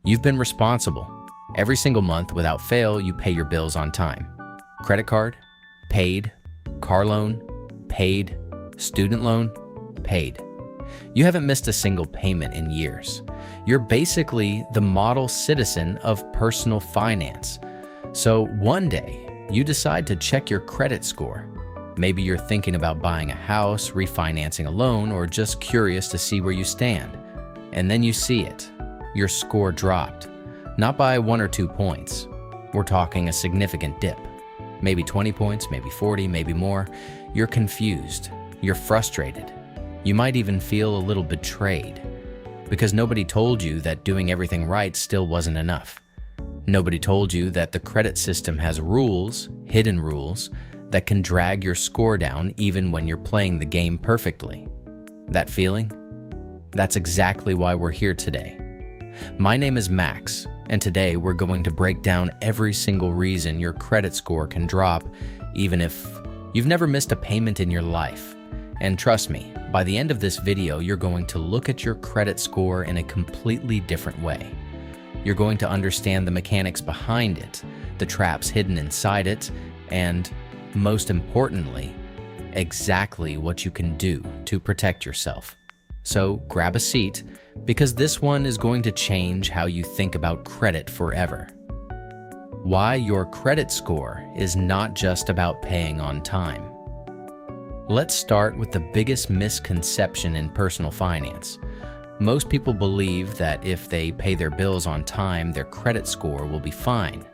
You've been responsible. Every single month, without fail, you pay your bills on time. Credit card, paid. Car loan, paid. Student loan, paid. You haven't missed a single payment in years. You're basically the model citizen of personal finance. So one day, you decide to check your credit score. Maybe you're thinking about buying a house, refinancing a loan, or just curious to see where you stand. And then you see it. Your score dropped. Not by 1 or 2 points. We're talking a significant dip. Maybe 20 points, maybe 40, maybe more. You're confused. You're frustrated. You might even feel a little betrayed. Because nobody told you that doing everything right still wasn't enough. Nobody told you that the credit system has rules, hidden rules, that can drag your score down even when you're playing the game perfectly. That feeling? That's exactly why we're here today. My name is Max, and today we're going to break down every single reason your credit score can drop, even if you've never missed a payment in your life. And trust me, by the end of this video, you're going to look at your credit score in a completely different way. You're going to understand the mechanics behind it, the traps hidden inside it, and, most importantly, exactly what you can do to protect yourself. So grab a seat, because this one is going to change how you think about credit forever. Why your credit score is not just about paying on time. Let's start with the biggest misconception in personal finance. Most people believe that if they pay their bills on time, their credit score will be fine.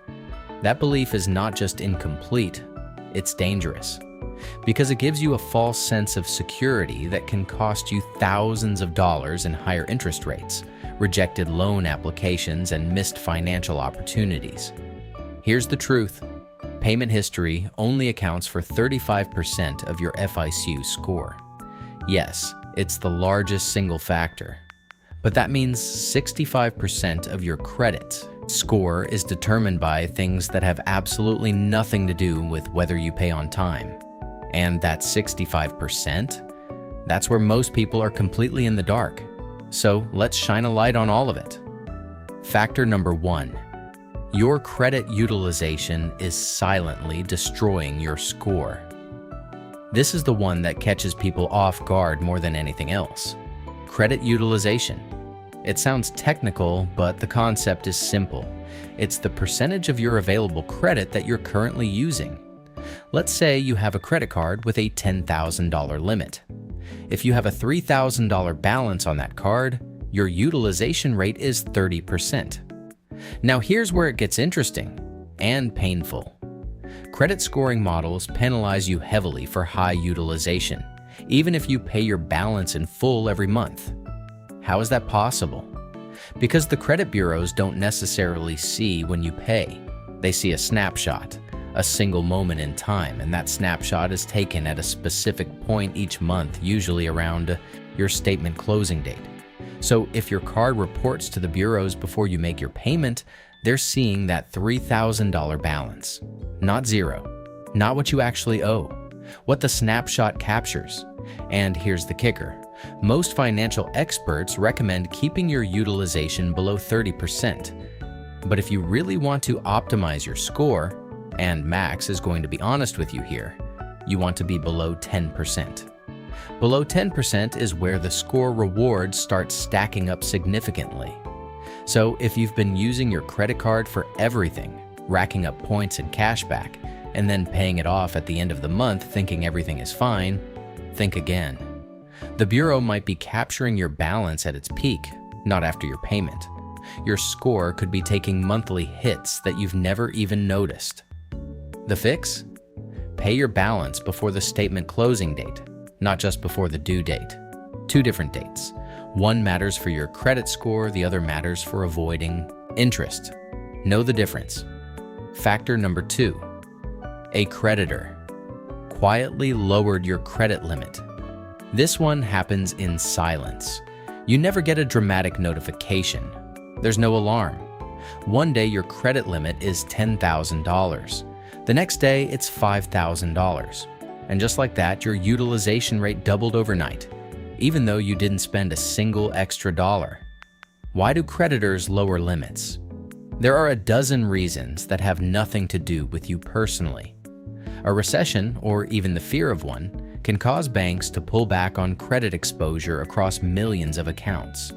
That belief is not just incomplete, it's dangerous. Because it gives you a false sense of security that can cost you thousands of dollars in higher interest rates, rejected loan applications, and missed financial opportunities. Here's the truth. Payment history only accounts for 35% of your FICU score. Yes, it's the largest single factor. But that means 65% of your credit score is determined by things that have absolutely nothing to do with whether you pay on time. And that 65%, that's where most people are completely in the dark. So let's shine a light on all of it. Factor number 1. Your credit utilization is silently destroying your score. This is the one that catches people off guard more than anything else. Credit utilization. It sounds technical, but the concept is simple. It's the percentage of your available credit that you're currently using. Let's say you have a credit card with a $10,000 limit. If you have a $3,000 balance on that card, your utilization rate is 30%. Now here's where it gets interesting and painful. Credit scoring models penalize you heavily for high utilization, even if you pay your balance in full every month. How is that possible? Because the credit bureaus don't necessarily see when you pay. They see a snapshot, a single moment in time, and that snapshot is taken at a specific point each month, usually around your statement closing date. So if your card reports to the bureaus before you make your payment, they're seeing that $3,000 balance. Not zero, not what you actually owe, what the snapshot captures. And here's the kicker. Most financial experts recommend keeping your utilization below 30%. But if you really want to optimize your score, and Max is going to be honest with you here, you want to be below 10%. Below 10% is where the score rewards start stacking up significantly. So if you've been using your credit card for everything, racking up points and cash back, and then paying it off at the end of the month thinking everything is fine, think again. The bureau might be capturing your balance at its peak, not after your payment. Your score could be taking monthly hits that you've never even noticed. The fix? Pay your balance before the statement closing date, not just before the due date. 2 different dates. One matters for your credit score, the other matters for avoiding interest. Know the difference. Factor number 2. A creditor quietly lowered your credit limit. This one happens in silence. You never get a dramatic notification. There's no alarm. One day your credit limit is $10,000. The next day it's $5,000. And just like that, your utilization rate doubled overnight, even though you didn't spend a single extra dollar. Why do creditors lower limits? There are a dozen reasons that have nothing to do with you personally. A recession, or even the fear of one, can cause banks to pull back on credit exposure across millions of accounts.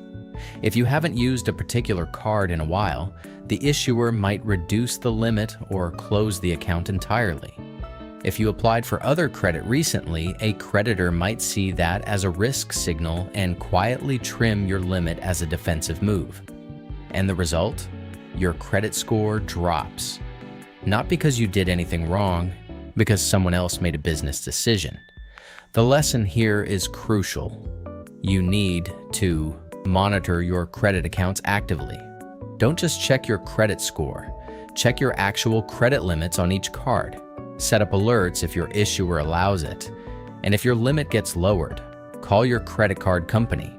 If you haven't used a particular card in a while, the issuer might reduce the limit or close the account entirely. If you applied for other credit recently, a creditor might see that as a risk signal and quietly trim your limit as a defensive move. And the result? Your credit score drops. Not because you did anything wrong, because someone else made a business decision. The lesson here is crucial. You need to monitor your credit accounts actively. Don't just check your credit score. Check your actual credit limits on each card. Set up alerts if your issuer allows it. And if your limit gets lowered, call your credit card company.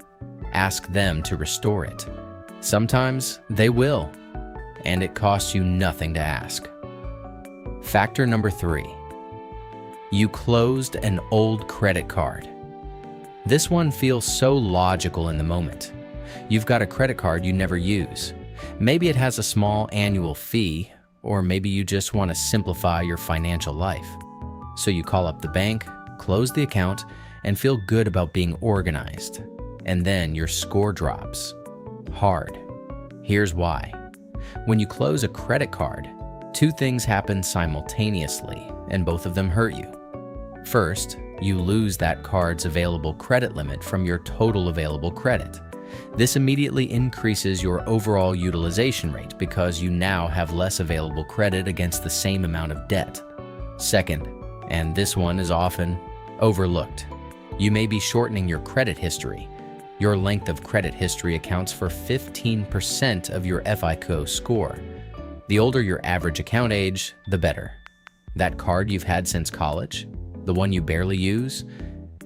Ask them to restore it. Sometimes they will, and it costs you nothing to ask. Factor number 3. You closed an old credit card. This one feels so logical in the moment. You've got a credit card you never use. Maybe it has a small annual fee, or maybe you just want to simplify your financial life. So you call up the bank, close the account, and feel good about being organized. And then your score drops. Hard. Here's why. When you close a credit card, two things happen simultaneously, and both of them hurt you. First, you lose that card's available credit limit from your total available credit. This immediately increases your overall utilization rate because you now have less available credit against the same amount of debt. Second, and this one is often overlooked, you may be shortening your credit history. Your length of credit history accounts for 15% of your FICO score. The older your average account age, the better. That card you've had since college, the one you barely use,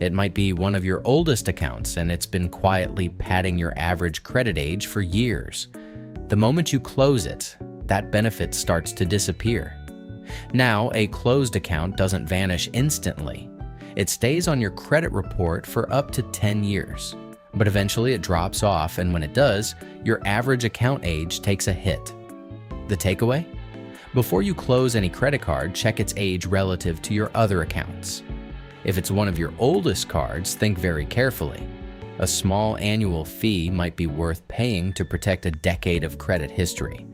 it might be one of your oldest accounts and it's been quietly padding your average credit age for years. The moment you close it, that benefit starts to disappear. Now, a closed account doesn't vanish instantly. It stays on your credit report for up to 10 years. But eventually it drops off, and when it does, your average account age takes a hit. The takeaway? Before you close any credit card, check its age relative to your other accounts. If it's one of your oldest cards, think very carefully. A small annual fee might be worth paying to protect a decade of credit history.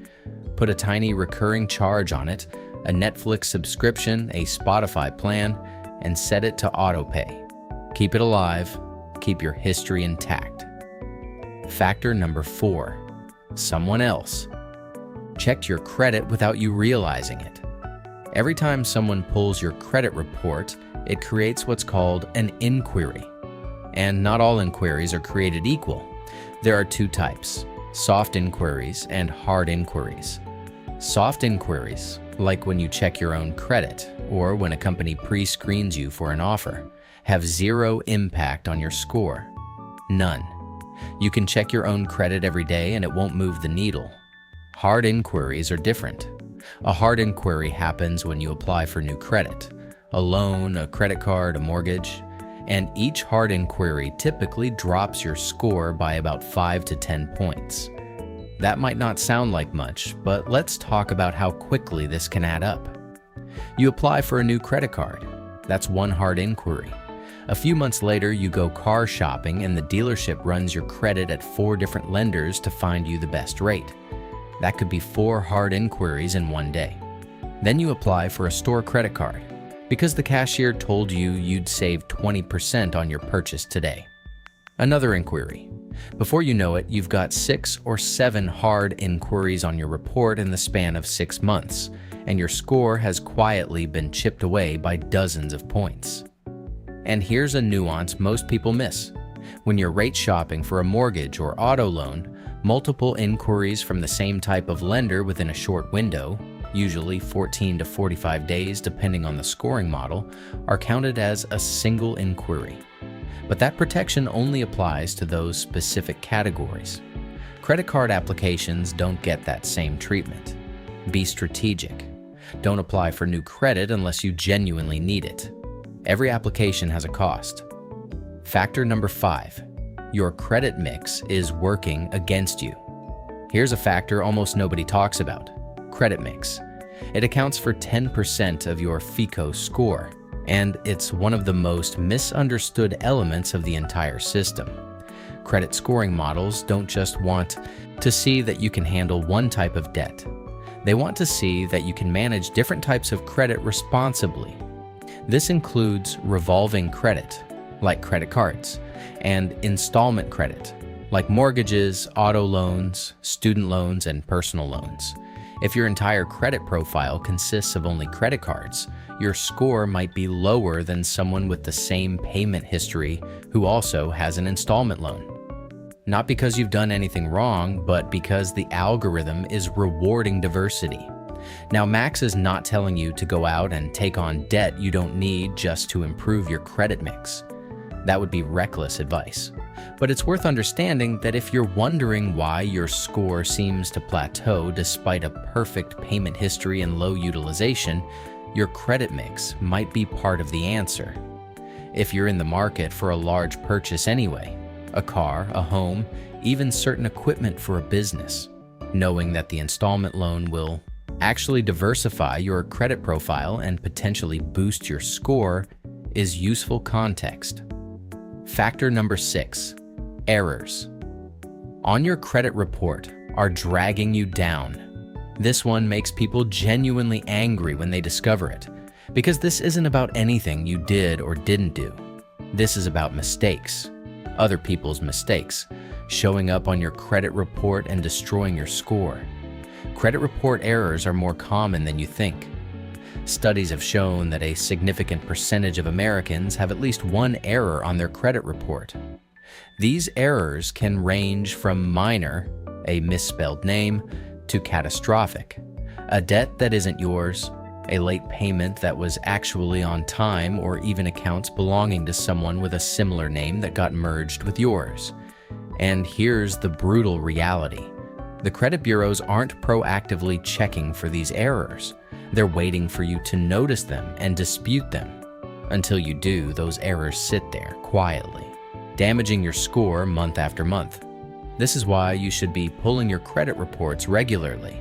Put a tiny recurring charge on it, a Netflix subscription, a Spotify plan, and set it to autopay. Keep it alive, keep your history intact. Factor number 4. Someone else checked your credit without you realizing it. Every time someone pulls your credit report, it creates what's called an inquiry. And not all inquiries are created equal. There are two types: soft inquiries and hard inquiries. Soft inquiries, like when you check your own credit or when a company pre-screens you for an offer, have zero impact on your score. None. You can check your own credit every day and it won't move the needle. Hard inquiries are different. A hard inquiry happens when you apply for new credit, a loan, a credit card, a mortgage, and each hard inquiry typically drops your score by about 5 to 10 points. That might not sound like much, but let's talk about how quickly this can add up. You apply for a new credit card. That's one hard inquiry. A few months later, you go car shopping and the dealership runs your credit at 4 different lenders to find you the best rate. That could be 4 hard inquiries in one day. Then you apply for a store credit card because the cashier told you you'd save 20% on your purchase today. Another inquiry. Before you know it, you've got 6 or 7 hard inquiries on your report in the span of 6 months, and your score has quietly been chipped away by dozens of points. And here's a nuance most people miss. When you're rate shopping for a mortgage or auto loan, multiple inquiries from the same type of lender within a short window, usually 14 to 45 days depending on the scoring model, are counted as a single inquiry. But that protection only applies to those specific categories. Credit card applications don't get that same treatment. Be strategic. Don't apply for new credit unless you genuinely need it. Every application has a cost. Factor number 5. Your credit mix is working against you. Here's a factor almost nobody talks about: credit mix. It accounts for 10% of your FICO score, and it's one of the most misunderstood elements of the entire system. Credit scoring models don't just want to see that you can handle one type of debt. They want to see that you can manage different types of credit responsibly. This includes revolving credit, like credit cards, and installment credit, like mortgages, auto loans, student loans, and personal loans. If your entire credit profile consists of only credit cards, your score might be lower than someone with the same payment history who also has an installment loan. Not because you've done anything wrong, but because the algorithm is rewarding diversity. Now, Max is not telling you to go out and take on debt you don't need just to improve your credit mix. That would be reckless advice. But it's worth understanding that if you're wondering why your score seems to plateau despite a perfect payment history and low utilization, your credit mix might be part of the answer. If you're in the market for a large purchase anyway, a car, a home, even certain equipment for a business, knowing that the installment loan will actually diversify your credit profile and potentially boost your score is useful context. Factor number 6, errors on your credit report are dragging you down. This one makes people genuinely angry when they discover it, because this isn't about anything you did or didn't do. This is about mistakes, other people's mistakes, showing up on your credit report and destroying your score. Credit report errors are more common than you think. Studies have shown that a significant percentage of Americans have at least one error on their credit report. These errors can range from minor, a misspelled name, to catastrophic, a debt that isn't yours, a late payment that was actually on time, or even accounts belonging to someone with a similar name that got merged with yours. And here's the brutal reality. The credit bureaus aren't proactively checking for these errors. They're waiting for you to notice them and dispute them. Until you do, those errors sit there quietly, damaging your score month after month. This is why you should be pulling your credit reports regularly.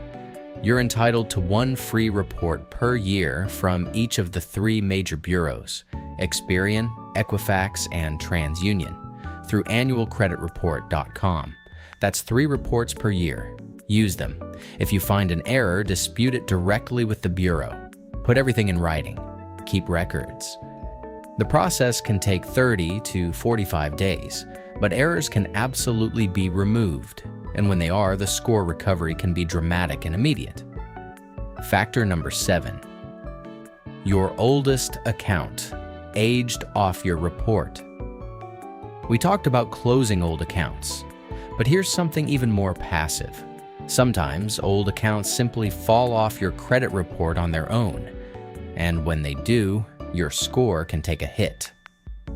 You're entitled to one free report per year from each of the 3 major bureaus, Experian, Equifax, and TransUnion, through annualcreditreport.com. That's 3 reports per year. Use them. If you find an error, dispute it directly with the bureau. Put everything in writing. Keep records. The process can take 30 to 45 days, but errors can absolutely be removed, and when they are, the score recovery can be dramatic and immediate. Factor number 7, your oldest account, aged off your report. We talked about closing old accounts, but here's something even more passive. Sometimes old accounts simply fall off your credit report on their own, and when they do, your score can take a hit.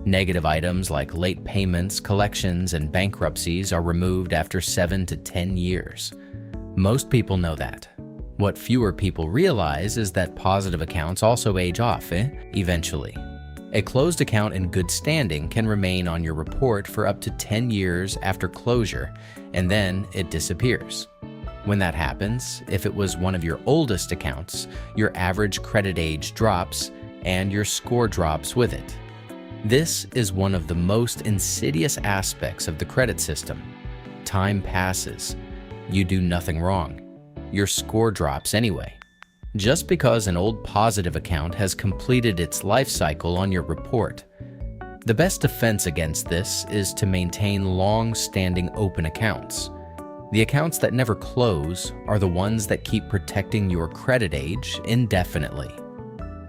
Negative items like late payments, collections, and bankruptcies are removed after 7 to 10 years. Most people know that. What fewer people realize is that positive accounts also age off, eventually. A closed account in good standing can remain on your report for up to 10 years after closure, and then it disappears. When that happens, if it was one of your oldest accounts, your average credit age drops, and your score drops with it. This is one of the most insidious aspects of the credit system. Time passes. You do nothing wrong. Your score drops anyway. Just because an old positive account has completed its life cycle on your report. The best defense against this is to maintain long-standing open accounts. The accounts that never close are the ones that keep protecting your credit age indefinitely.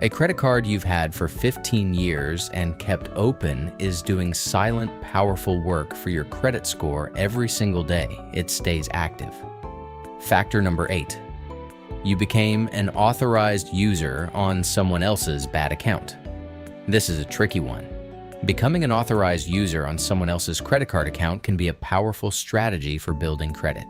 A credit card you've had for 15 years and kept open is doing silent, powerful work for your credit score every single day it stays active. Factor number 8. You became an authorized user on someone else's bad account. This is a tricky one. Becoming an authorized user on someone else's credit card account can be a powerful strategy for building credit.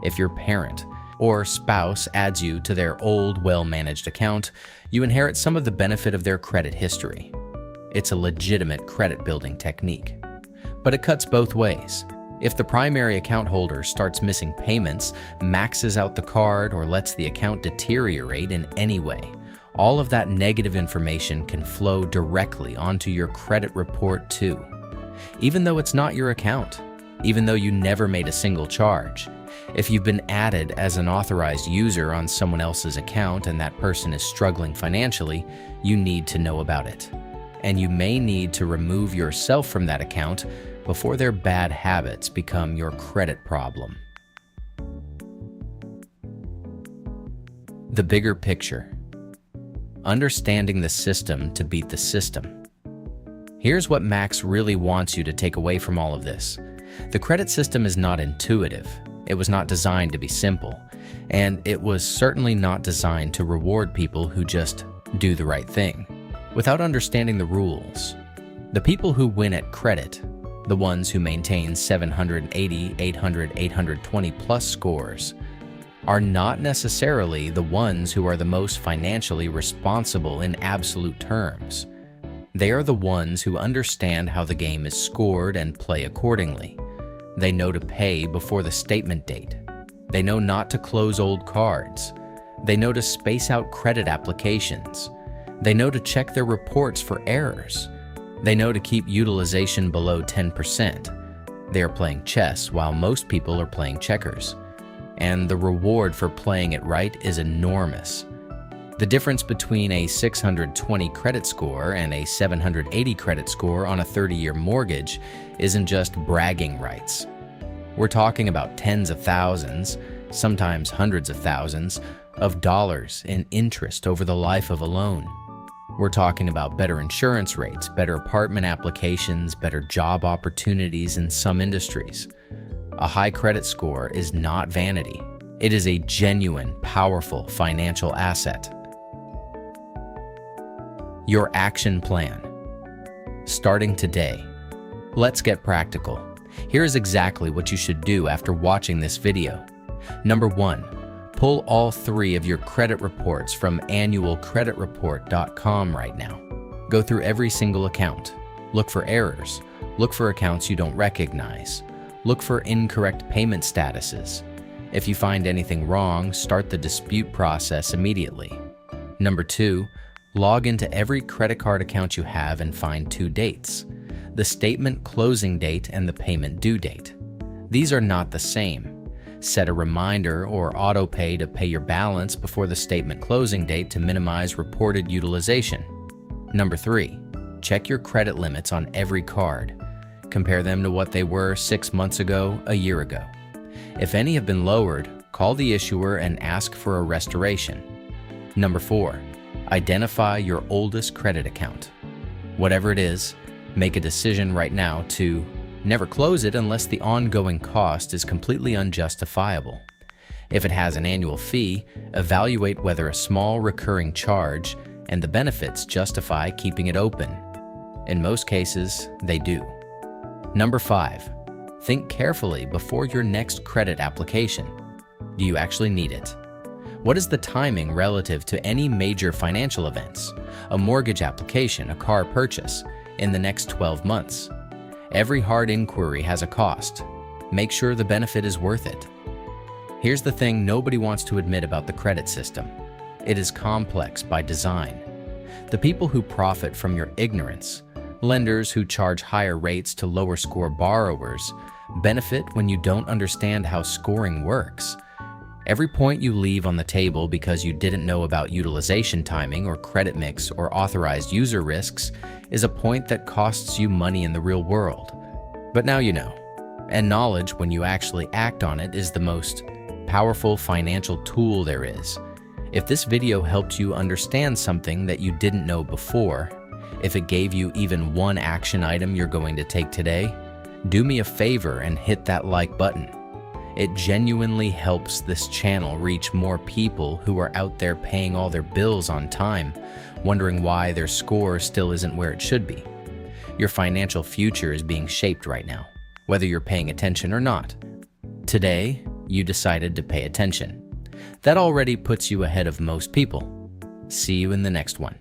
If your parent or spouse adds you to their old, well-managed account, you inherit some of the benefit of their credit history. It's a legitimate credit-building technique. But it cuts both ways. If the primary account holder starts missing payments, maxes out the card, or lets the account deteriorate in any way, all of that negative information can flow directly onto your credit report too. Even though it's not your account, even though you never made a single charge, if you've been added as an authorized user on someone else's account and that person is struggling financially, you need to know about it. And you may need to remove yourself from that account before their bad habits become your credit problem. The bigger picture. Understanding the system to beat the system. Here's what Max really wants you to take away from all of this. The credit system is not intuitive. It was not designed to be simple. And it was certainly not designed to reward people who just do the right thing without understanding the rules. The people who win at credit, the ones who maintain 780, 800, 820 plus scores, are not necessarily the ones who are the most financially responsible in absolute terms. They are the ones who understand how the game is scored and play accordingly. They know to pay before the statement date. They know not to close old cards. They know to space out credit applications. They know to check their reports for errors. They know to keep utilization below 10%. They are playing chess while most people are playing checkers. And the reward for playing it right is enormous. The difference between a 620 credit score and a 780 credit score on a 30-year mortgage isn't just bragging rights. We're talking about tens of thousands, sometimes hundreds of thousands, of dollars in interest over the life of a loan. We're talking about better insurance rates, better apartment applications, better job opportunities in some industries. A high credit score is not vanity. It is a genuine, powerful financial asset. Your action plan. Starting today. Let's get practical. Here is exactly what you should do after watching this video. Number 1, pull all 3 of your credit reports from annualcreditreport.com right now. Go through every single account. Look for errors. Look for accounts you don't recognize. Look for incorrect payment statuses. If you find anything wrong, start the dispute process immediately. Number 2, log into every credit card account you have and find 2 dates: the statement closing date and the payment due date. These are not the same. Set a reminder or auto pay to pay your balance before the statement closing date to minimize reported utilization. Number 3, check your credit limits on every card. Compare them to what they were 6 months ago, a year ago. If any have been lowered, call the issuer and ask for a restoration. Number 4, identify your oldest credit account. Whatever it is, make a decision right now to never close it unless the ongoing cost is completely unjustifiable. If it has an annual fee, evaluate whether a small recurring charge and the benefits justify keeping it open. In most cases, they do. Number 5, think carefully before your next credit application. Do you actually need it? What is the timing relative to any major financial events, a mortgage application, a car purchase, in the next 12 months? Every hard inquiry has a cost. Make sure the benefit is worth it. Here's the thing nobody wants to admit about the credit system. It is complex by design. The people who profit from your ignorance, lenders who charge higher rates to lower score borrowers, benefit when you don't understand how scoring works. Every point you leave on the table because you didn't know about utilization timing or credit mix or authorized user risks is a point that costs you money in the real world. But now you know. And knowledge, when you actually act on it, is the most powerful financial tool there is. If this video helped you understand something that you didn't know before, if it gave you even one action item you're going to take today, do me a favor and hit that like button. It genuinely helps this channel reach more people who are out there paying all their bills on time, wondering why their score still isn't where it should be. Your financial future is being shaped right now, whether you're paying attention or not. Today, you decided to pay attention. That already puts you ahead of most people. See you in the next one.